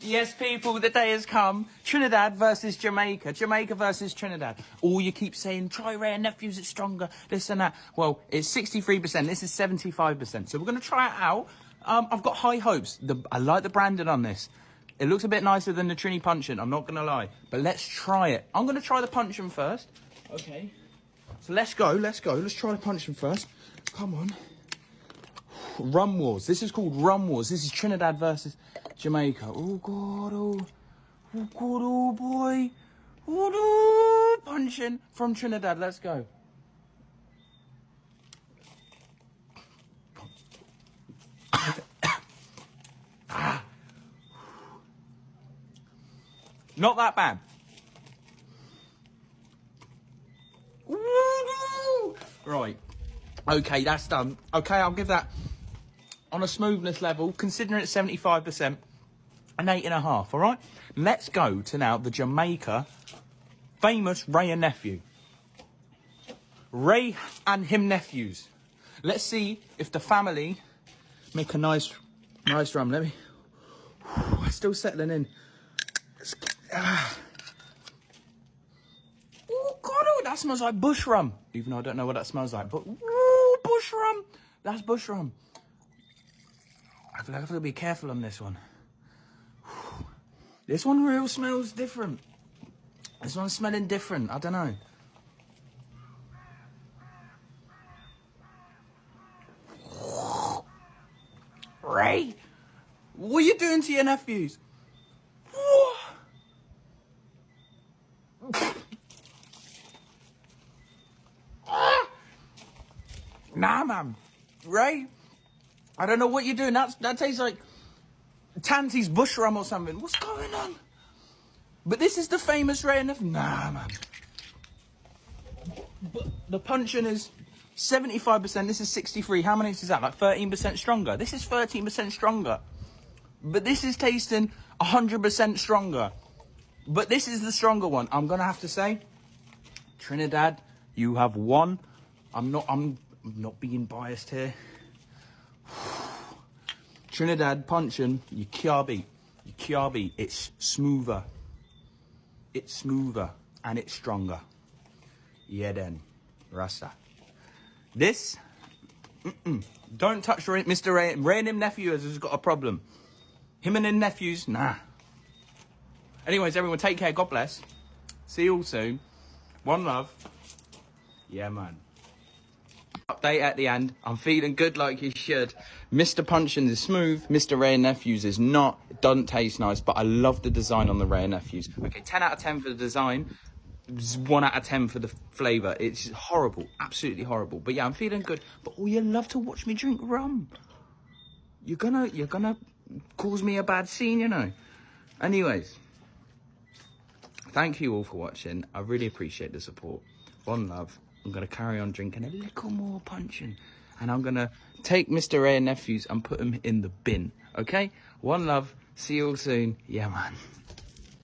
Yes, people, the day has come. Trinidad versus Jamaica. Jamaica versus Trinidad. All you keep saying, try Wray and Nephews, it's stronger, this and that. Well, it's 63%. This is 75%. So we're going to try it out. I've got high hopes. I like the branding on this. It looks a bit nicer than the Trini Puncheon, I'm not going to lie. But let's try it. I'm going to try the Puncheon first. Okay. So let's go. Let's try the Puncheon first. Come on. Rum Wars. This is called Rum Wars. This is Trinidad versus Jamaica. Oh, God. Oh, God. Oh, boy. Oh, no. Puncheon from Trinidad. Let's go. Not that bad. Right. Okay, that's done. Okay, I'll give that, on a smoothness level, considering it's 75%, an 8.5, all right? Let's go to now the Jamaica famous Wray and Nephew. Wray and him nephews. Let's see if the family make a nice rum. Let me... Still settling in. Oh, God, oh, that smells like bush rum. Even though I don't know what that smells like. But, ooh, bush rum. That's bush rum. I feel like I have to be careful on this one. This one real smells different. This one's smelling different. I don't know. Wray, what are you doing to your nephews? Nah, man. Wray, I don't know what you're doing. That tastes like Tanti's bush rum or something. What's going on? But this is the famous Wray and Nephew. Nah, man. But the Puncheon is 75%. This is 63. How many is that? Like 13% stronger. This is 13% stronger. But this is tasting 100% stronger. But this is the stronger one. I'm going to have to say, Trinidad, you have won. I'm not being biased here. Trinidad Puncheon, you can't beat. You can't beat. It's smoother. It's smoother and it's stronger. Yeah then, Rasta. This, don't touch Mr. Wray. Wray and him nephew has got a problem. Him and his nephews, nah. Anyways, everyone, take care. God bless. See you all soon. One love. Yeah, man. Update at the end. I'm feeling good like you should. Mr. Puncheon is smooth. Mr. Wray and Nephews is not. It doesn't taste nice, but I love the design on the Wray and Nephews. Okay, 10 out of 10 for the design. 1 out of 10 for the flavour. It's horrible. Absolutely horrible. But yeah, I'm feeling good. But oh, you love to watch me drink rum. You're gonna cause me a bad scene, you know. Anyways. Thank you all for watching. I really appreciate the support. One love. I'm going to carry on drinking a little more Puncheon. And I'm going to take Mr. Wray and Nephews and put them in the bin. Okay? One love. See you all soon. Yeah, man.